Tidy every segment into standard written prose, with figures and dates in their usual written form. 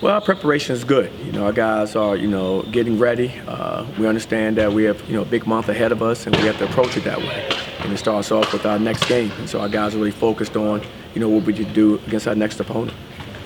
Well, our preparation is good. Our guys are, getting ready. We understand that we have, a big month ahead of us, and we have to approach it that way. And it starts off with our next game. And so our guys are really focused on, what we need to do against our next opponent.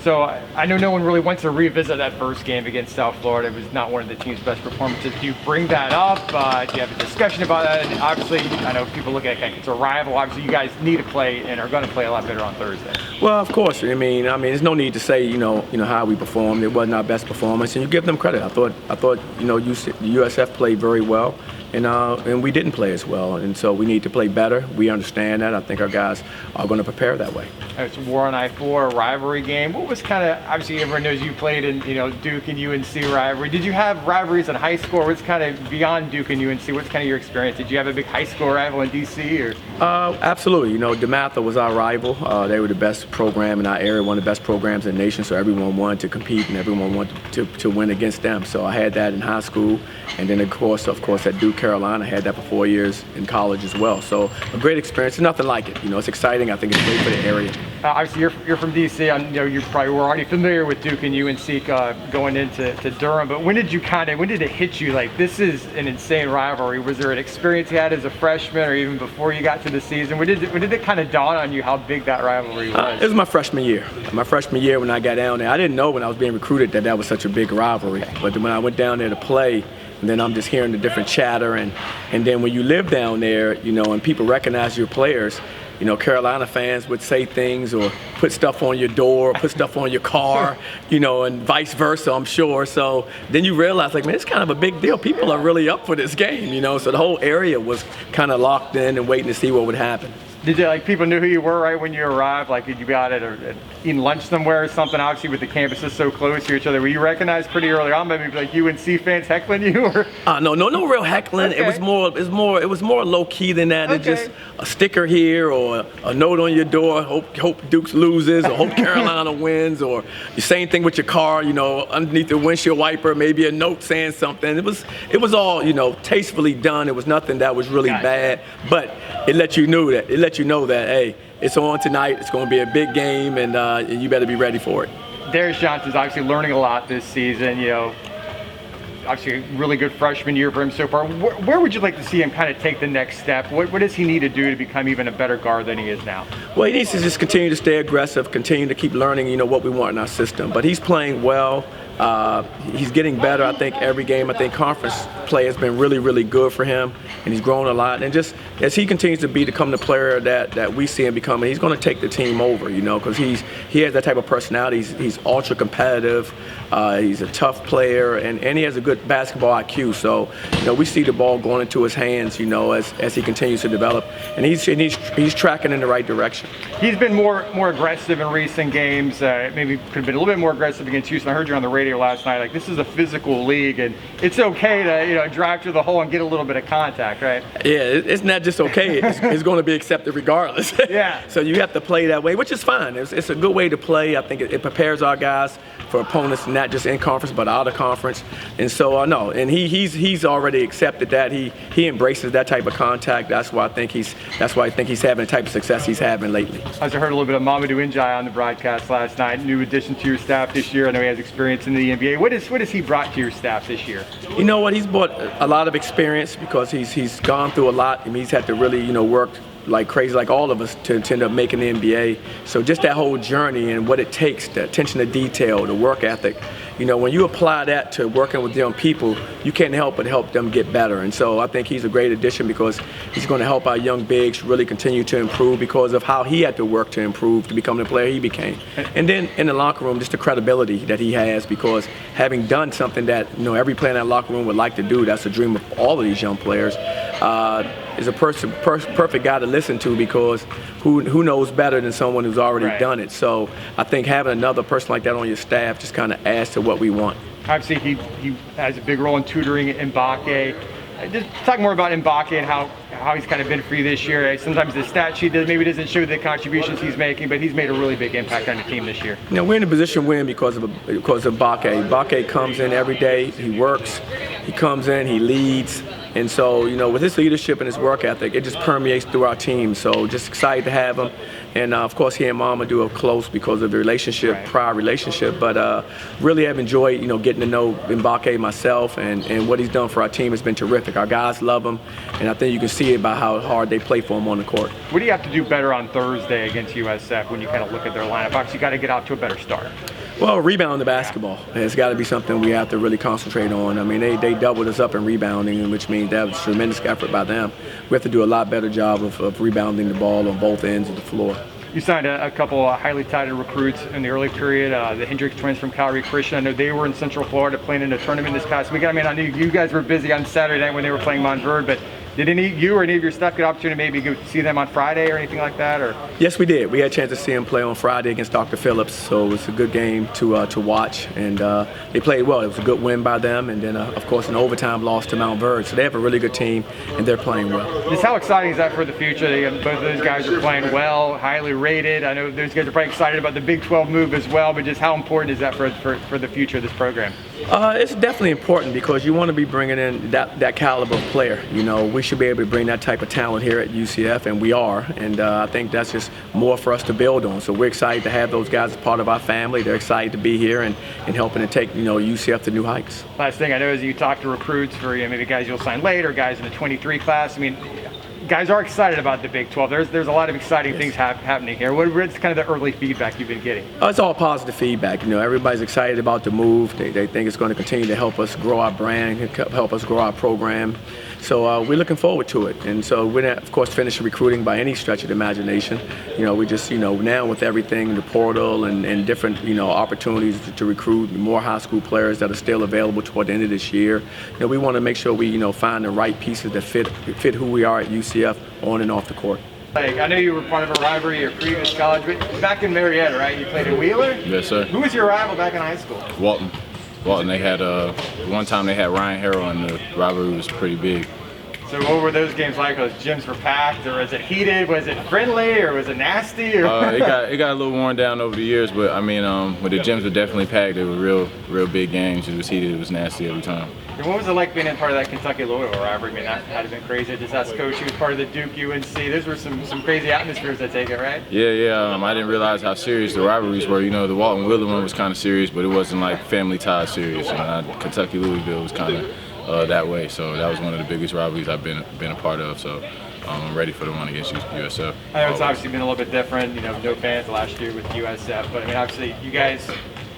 So I know no one really wants to revisit that first game against South Florida. It was not one of the team's best performances. Do you bring that up? Do you have a discussion about that? And obviously, I know people look at it, it's a rival. Obviously, you guys need to play and are going to play a lot better on Thursday. Well, of course. There's no need to say, how we performed. It wasn't our best performance, and you give them credit. I thought, USF played very well. And we didn't play as well, and so we need to play better. We understand that. I think our guys are going to prepare that way. It's war on I-4, a rivalry game. What was kind of, obviously everyone knows you played in Duke and UNC rivalry. Did you have rivalries in high school? What's kind of beyond Duke and UNC? What's kind of your experience? Did you have a big high school rival in DC? Or? Absolutely. DeMatha was our rival. They were the best program in our area, one of the best programs in the nation, so everyone wanted to compete and everyone wanted to win against them. So I had that in high school, and then of course at Duke, Carolina, I had that for 4 years in college as well. So a great experience. There's nothing like it. It's exciting. I think it's great for the area. Obviously, you're from DC. You probably were already familiar with Duke and UNC going into Durham. But when did it hit you like this is an insane rivalry? Was there an experience you had as a freshman, or even before you got to the season? When did it kind of dawn on you how big that rivalry was? It was my freshman year. My freshman year when I got down there, I didn't know when I was being recruited that was such a big rivalry. But when I went down there to play. And then I'm just hearing the different chatter, and then when you live down there, and people recognize your players, Carolina fans would say things or put stuff on your door, or put stuff on your car, and vice versa, I'm sure. So then you realize, man, it's kind of a big deal. People are really up for this game, So the whole area was kind of locked in and waiting to see what would happen. Did you, people knew who you were right when you arrived? Like, did you be out at eating lunch somewhere or something? Obviously, with the campuses so close to each other, were you recognized pretty early on? Maybe like UNC fans heckling you? Or? No real heckling. Okay. It was more low key than that. Okay. It's just a sticker here or a note on your door. Hope Dukes loses, or hope Carolina wins, or the same thing with your car. Underneath the windshield wiper, maybe a note saying something. It was all tastefully done. It was nothing that was really bad, but it let you know that hey, it's on tonight. It's going to be a big game, and you better be ready for it. Darius Johnson's obviously learning a lot this season. Obviously a really good freshman year for him so far. Where would you like to see him kind of take the next step? What does he need to do to become even a better guard than he is now? Well, he needs to just continue to stay aggressive, continue to keep learning, what we want in our system. But he's playing well. He's getting better, I think, every game. I think conference play has been really, really good for him, and he's grown a lot. And just as he continues to become the player that we see him becoming, he's going to take the team over, because he has that type of personality. He's ultra competitive. He's a tough player, and he has a good basketball IQ. So, we see the ball going into his hands, as he continues to develop, and he's tracking in the right direction. He's been more aggressive in recent games. Maybe could have been a little bit more aggressive against Houston. I heard you on the radio last night. Like, this is a physical league, and it's okay to drive through the hole and get a little bit of contact, right? Yeah, it's not just okay. It's going to be accepted regardless. Yeah. So you have to play that way, which is fine. It's a good way to play. I think it prepares our guys for opponents not just in conference but out of conference. And so no, and he's already accepted that. He embraces that type of contact. That's why I think he's having the type of success he's having lately. I heard a little bit of Mamadou Ndiaye on the broadcast last night. New addition to your staff this year. I know he has experience in the NBA. What has he brought to your staff this year? You know what? He's brought a lot of experience because he's gone through a lot. He's had to really work like crazy, like all of us, to end up making the NBA. So just that whole journey and what it takes, the attention to detail, the work ethic, when you apply that to working with young people, you can't help but help them get better. And so I think he's a great addition because he's going to help our young bigs really continue to improve because of how he had to work to improve to become the player he became. And then in the locker room, just the credibility that he has because having done something that every player in that locker room would like to do, that's a dream of all of these young players, is a perfect guy to listen to because who knows better than someone who's already done it. So I think having another person like that on your staff just kind of adds to what we want. Obviously, he has a big role in tutoring Mbake. Just talk more about Mbake and how he's kind of been for you this year. Sometimes the stat sheet maybe doesn't show the contributions he's making, but he's made a really big impact on the team this year. We're in a position to win because of Mbake. Mbake comes in every day. He works. He comes in. He leads. And so, with his leadership and his work ethic, it just permeates through our team. So just excited to have him. And of course, he and Mama do it close because of the relationship, prior relationship. But really have enjoyed, getting to know Mbake myself, and what he's done for our team has been terrific. Our guys love him, and I think you can see it by how hard they play for him on the court. What do you have to do better on Thursday against USF when you kind of look at their lineup? Obviously, you got to get out to a better start. Well, rebound the basketball. It's got to be something we have to really concentrate on. I mean, they doubled us up in rebounding, which means that was a tremendous effort by them. We have to do a lot better job of rebounding the ball on both ends of the floor. You signed a couple of highly touted recruits in the early period, the Hendricks twins from Calgary Christian. I know they were in Central Florida playing in a tournament this past weekend. I mean, I knew you guys were busy on Saturday night when they were playing Montverde, but did you or any of your staff get an opportunity to maybe go see them on Friday or anything like that? Or? Yes, we did. We had a chance to see them play on Friday against Dr. Phillips, so it was a good game to watch, and they played well. It was a good win by them, and then, of course, an overtime loss to Montverde. So they have a really good team, and they're playing well. Just how exciting is that for the future? Both of those guys are playing well, highly rated. I know those guys are probably excited about the Big 12 move as well, but just how important is that for the future of this program? It's definitely important because you want to be bringing in that caliber of player. We should be able to bring that type of talent here at UCF, and we are. And I think that's just more for us to build on. So we're excited to have those guys as part of our family. They're excited to be here and helping to take UCF to new heights. Last thing I know is you talk to recruits for maybe guys you'll sign later, guys in the 23 class. I mean, guys are excited about the Big 12. There's a lot of exciting things happening here. What's kind of the early feedback you've been getting? It's all positive feedback. Everybody's excited about the move. They think it's going to continue to help us grow our brand, help us grow our program. So we're looking forward to it. And so we're not, of course, finished recruiting by any stretch of the imagination. We just, now with everything, the portal and different, opportunities to recruit more high school players that are still available toward the end of this year. We want to make sure we, find the right pieces that fit who we are at UCF on and off the court. I know you were part of a rivalry at previous college, but back in Marietta, right? You played at Wheeler? Yes, sir. Who was your rival back in high school? Walton. They had one time they had Ryan Harrell, and the rivalry was pretty big. So what were those games like? Those gyms were packed, or was it heated? Was it friendly, or was it nasty? Or? It got a little worn down over the years, but I mean, but the gyms were definitely packed. They were real big games. It was heated. It was nasty every time. And what was it like being in part of that Kentucky-Louisville rivalry? I mean, that had to been crazy. Just ask Coach, he was part of the Duke UNC. Those were some crazy atmospheres, I take it, right? Yeah. I didn't realize how serious the rivalries were. The Walton Wheeler one was kind of serious, but it wasn't like family tie serious. Kentucky-Louisville was kind of that way. So that was one of the biggest rivalries I've been a part of. So I'm ready for the one against USF. I know it's obviously been a little bit different. No fans last year with USF, but I mean, obviously you guys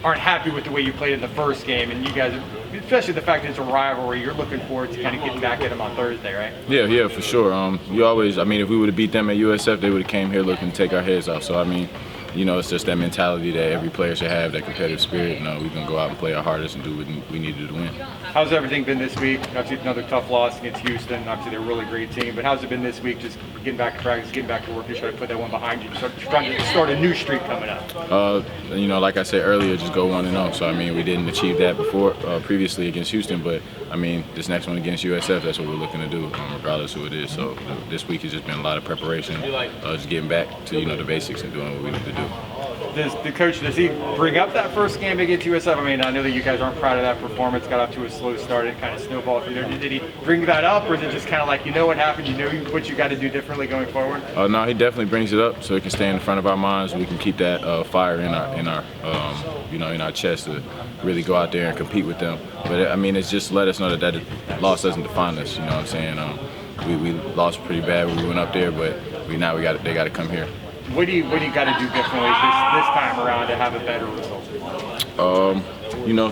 aren't happy with the way you played in the first game, and you guys, especially the fact that it's a rivalry, you're looking forward to kind of getting back at them on Thursday, right? Yeah, for sure. You always, if we would have beat them at USF, they would have came here looking to take our heads off. So I mean, it's just that mentality that every player should have, that competitive spirit. We can go out and play our hardest and do what we need to do to win. How's everything been this week? Obviously another tough loss against Houston. Obviously they're a really great team, but how's it been this week? Just getting back to practice, getting back to work, just trying to put that one behind you, trying to start a new streak coming up. Like I said earlier, just go 1-0. So I mean, we didn't achieve that previously against Houston, but I mean, this next one against USF, that's what we're looking to do, regardless of who it is. So this week has just been a lot of preparation, just getting back to the basics and doing what we need to do. Does the coach, does he bring up that first game against USF? I mean, I know that you guys aren't proud of that performance, got off to a slow start and kind of snowballed through there. Did he bring that up, or is it just kind of like, what happened, what you got to do differently going forward? No, he definitely brings it up so it can stay in the front of our minds. We can keep that fire in our chest to really go out there and compete with them. But I mean, it's just let us know that loss doesn't define us. You know what I'm saying? We lost pretty bad when we went up there, but they got to come here. What do you got to do differently this time around to have a better result?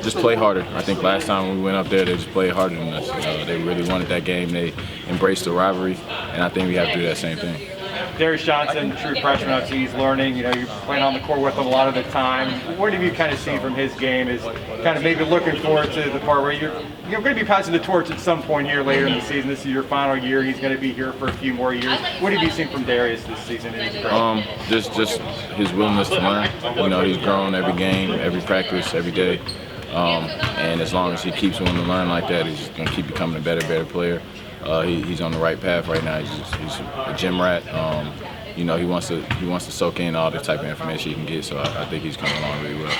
Just play harder. I think last time when we went up there, they just played harder than us. They really wanted that game. They embraced the rivalry, and I think we have to do that same thing. Darius Johnson, true freshman, obviously he's learning. You're playing on the court with him a lot of the time. What have you kind of seen from his game? Is kind of maybe looking forward to the part where you're going to be passing the torch at some point here later in the season. This is your final year. He's going to be here for a few more years. What have you seen from Darius this season in his growth? Just his willingness to learn. He's grown every game, every practice, every day. And as long as he keeps wanting to learn like that, he's just going to keep becoming a better player. He's on the right path right now. He's a gym rat. He wants to soak in all the type of information he can get. So I think he's coming along really well.